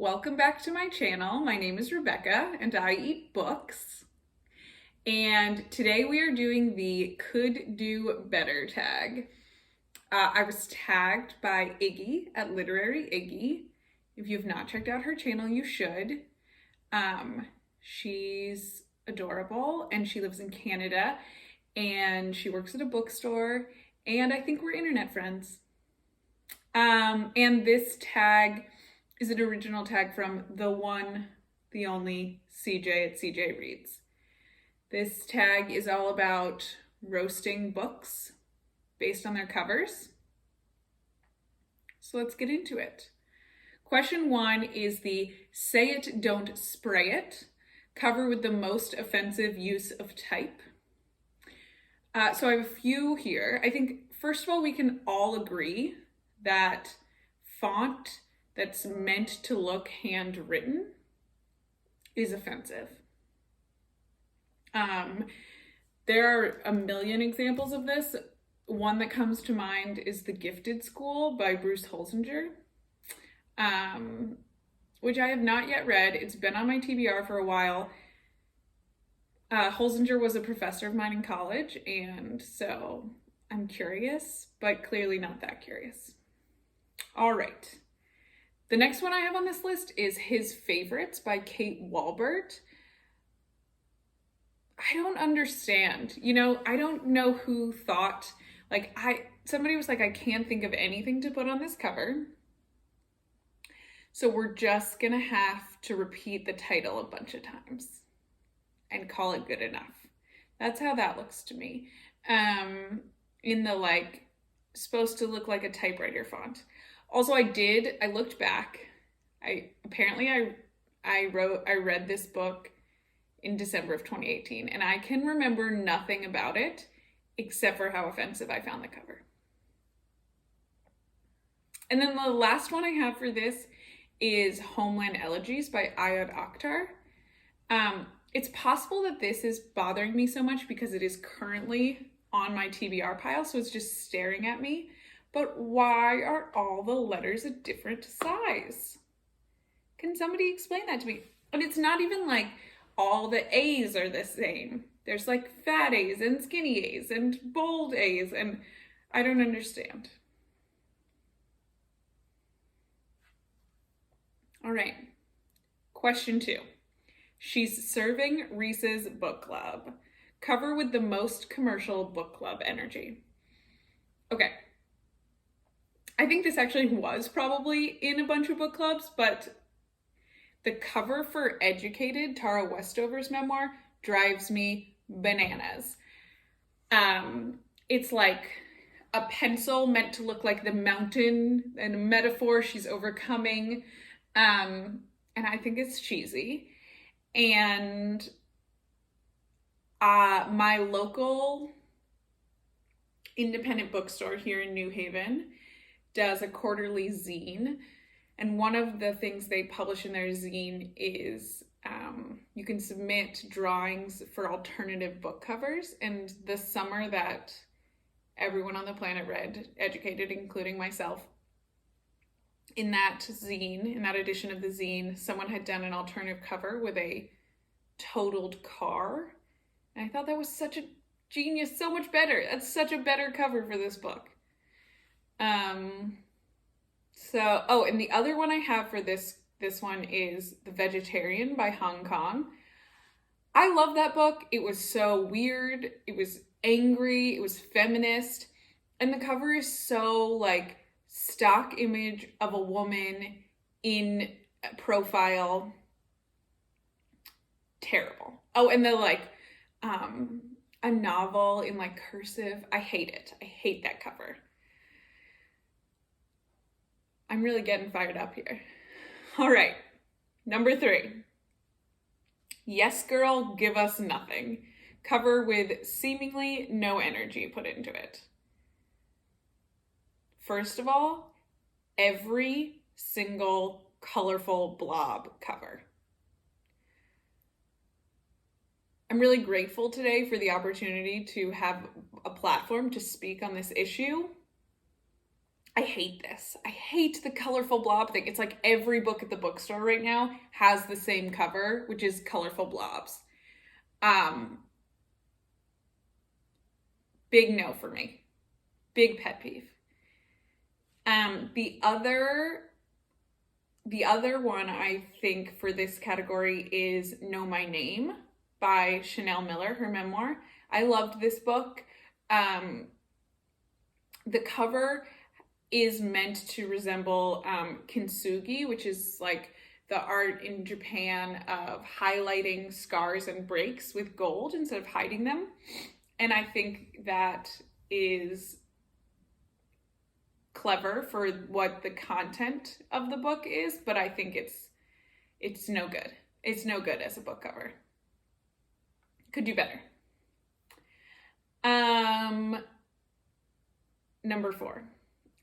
welcome back to my channel. My name is Rebecca and I eat books. And today we are doing the Could Do Better tag. I was tagged by Iggy at Literary Iggy. If you have not checked out her channel, you should. She's adorable and she lives in Canada and she works at a bookstore and I think we're internet friends. And this tag is an original tag from the one, the only CJ at CJ Reads. This tag is all about roasting books based on their covers. So let's get into it. Question 1 is the Say It, Don't Spray It cover with the most offensive use of type. So I have a few here. I think, first of all, we can all agree that font that's meant to look handwritten is offensive. There are a million examples of this. One that comes to mind is The Gifted School by Bruce Holsinger, which I have not yet read. It's been on my TBR for a while. Holsinger was a professor of mine in college, and so I'm curious, but clearly not that curious. All right. The next one I have on this list is His Favorites by Kate Walbert. I don't understand. I don't know who thought, somebody was like, I can't think of anything to put on this cover. So we're just gonna have to repeat the title a bunch of times and call it good enough. That's how that looks to me. In the supposed to look like a typewriter font. Also, I looked back. I read this book in December of 2018, and I can remember nothing about it except for how offensive I found the cover. And then the last one I have for this is Homeland Elegies by Ayad Akhtar. It's possible that this is bothering me so much because it is currently on my TBR pile, so it's just staring at me. But why are all the letters a different size? Can somebody explain that to me? And it's not even like all the A's are the same. There's fat A's and skinny A's and bold A's, and I don't understand. All right, question 2. She's serving Reese's book club. Cover with the most commercial book club energy. Okay. I think this actually was probably in a bunch of book clubs, but the cover for Educated, Tara Westover's memoir, drives me bananas. It's like a pencil meant to look like the mountain and a metaphor she's overcoming. And I think it's cheesy. And my local independent bookstore here in New Haven does a quarterly zine, and one of the things they publish in their zine is you can submit drawings for alternative book covers. And the summer that everyone on the planet read Educated, including myself, in that edition of the zine, someone had done an alternative cover with a totaled car, and I thought that was such a genius, so much better. That's such a better cover for this book. And the other one I have for this one is The Vegetarian by Hong Kong. I love that book. It was so weird. It was angry. It was feminist. And the cover is so stock image of a woman in profile. Terrible. Oh, and a novel in cursive. I hate it. I hate that cover. I'm really getting fired up here. All right, number 3. Yes, Girl, Give Us Nothing. Cover with seemingly no energy put into it. First of all, every single colorful blob cover. I'm really grateful today for the opportunity to have a platform to speak on this issue. I hate this. I hate the colorful blob thing. It's like every book at the bookstore right now has the same cover, which is colorful blobs. Big no for me. Big pet peeve. The other one I think for this category is Know My Name by Chanel Miller, her memoir. I loved this book. The cover is meant to resemble kintsugi, which is like the art in Japan of highlighting scars and breaks with gold instead of hiding them. And I think that is clever for what the content of the book is, but I think it's no good. It's no good as a book cover. Could do better. Number 4,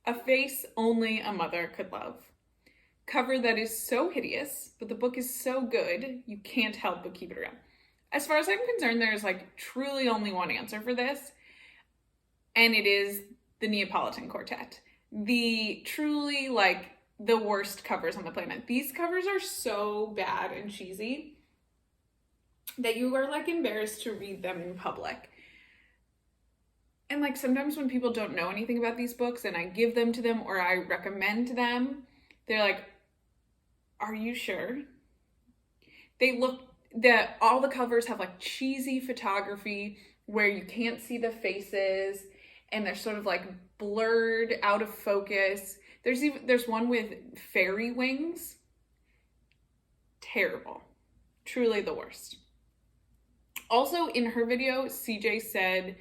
A Face Only a Mother Could Love. Cover that is so hideous, but the book is so good, you can't help but keep it around. As far as I'm concerned, there's like truly only one answer for this, and it is the Neapolitan Quartet. The truly like the worst covers on the planet. These covers are so bad and cheesy that you are like embarrassed to read them in public. And like sometimes when people don't know anything about these books and I give them to them or I recommend them, they're like, are you sure? All the covers have like cheesy photography where you can't see the faces and they're sort of like blurred, out of focus. There's one with fairy wings. Terrible. Truly the worst. Also in her video, CJ said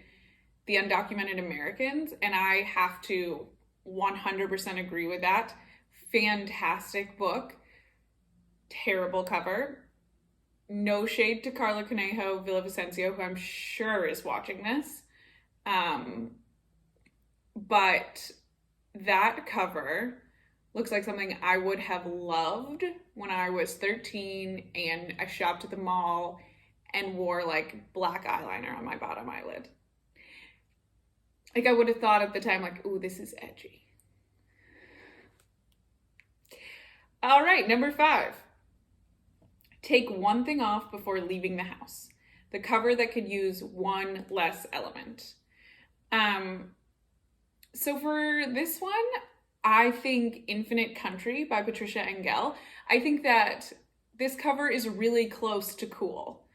The Undocumented Americans, and I have to 100% agree with that. Fantastic book. Terrible cover. No shade to Carla Conejo Villavicencio, who I'm sure is watching this. But that cover looks like something I would have loved when I was 13 and I shopped at the mall and wore like black eyeliner on my bottom eyelid. Like I would have thought at the time like, ooh, this is edgy. All right, number 5. Take one thing off before leaving the house. The cover that could use one less element. So for this one, I think Infinite Country by Patricia Engel. I think that this cover is really close to cool.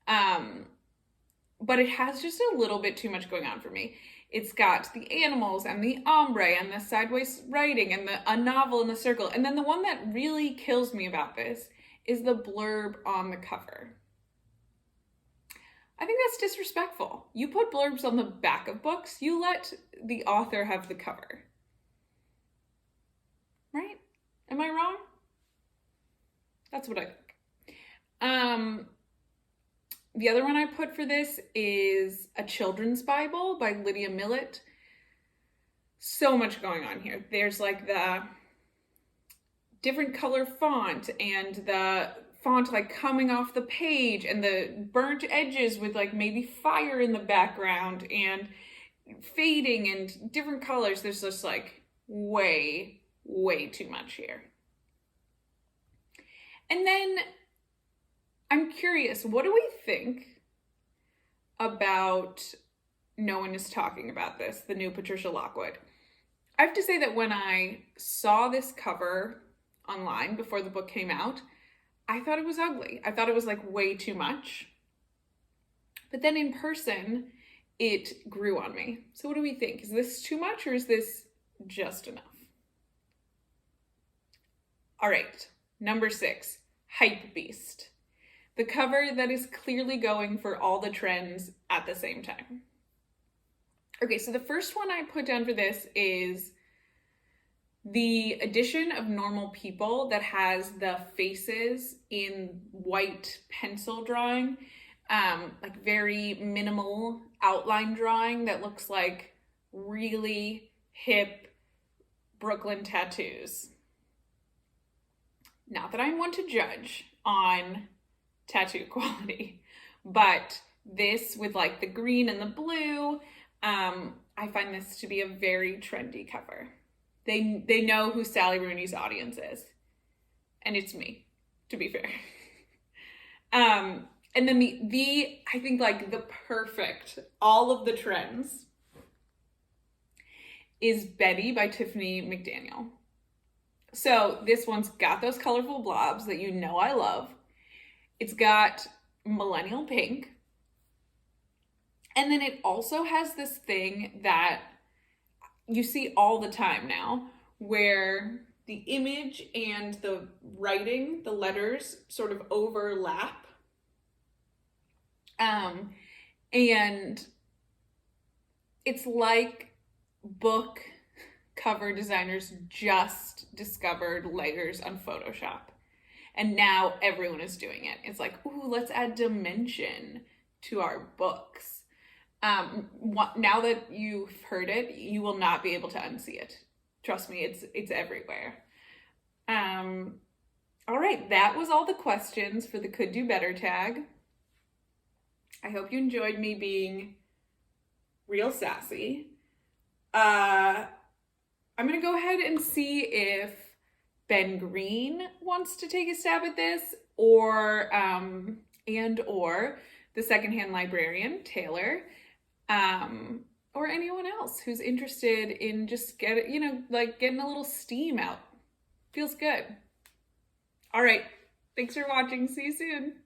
But it has just a little bit too much going on for me. It's got the animals and the ombre and the sideways writing and a novel in the circle. And then the one that really kills me about this is the blurb on the cover. I think that's disrespectful. You put blurbs on the back of books, you let the author have the cover. Right? Am I wrong? That's what I think. The other one I put for this is A Children's Bible by Lydia Millett. So much going on here. There's like the different color font and the font like coming off the page and the burnt edges with like maybe fire in the background and fading and different colors. There's just like way too much here. And then I'm curious, what do we think about No One Is Talking About This, the new Patricia Lockwood? I have to say that when I saw this cover online before the book came out, I thought it was ugly. I thought it was like way too much. But then in person, it grew on me. So what do we think? Is this too much or is this just enough? All right, number 6, Hypebeast. The cover that is clearly going for all the trends at the same time. Okay, so the first one I put down for this is the edition of Normal People that has the faces in white pencil drawing, like very minimal outline drawing that looks like really hip Brooklyn tattoos. Not that I'm one to judge on tattoo quality, but this with like the green and the blue, I find this to be a very trendy cover. They know who Sally Rooney's audience is. And it's me, to be fair. And then I think like the perfect, all of the trends is Betty by Tiffany McDaniel. So this one's got those colorful blobs that you know I love. It's got millennial pink. And then it also has this thing that you see all the time now, where the image and the writing, the letters sort of overlap. And it's like book cover designers just discovered layers on Photoshop. And now everyone is doing it. It's like, ooh, let's add dimension to our books. Now that you've heard it, you will not be able to unsee it. Trust me, it's everywhere. All right, that was all the questions for the Could Do Better tag. I hope you enjoyed me being real sassy. I'm gonna go ahead and see if Ben Green wants to take a stab at this, or the secondhand librarian, Taylor, or anyone else who's interested in just getting a little steam out. Feels good. All right. Thanks for watching. See you soon.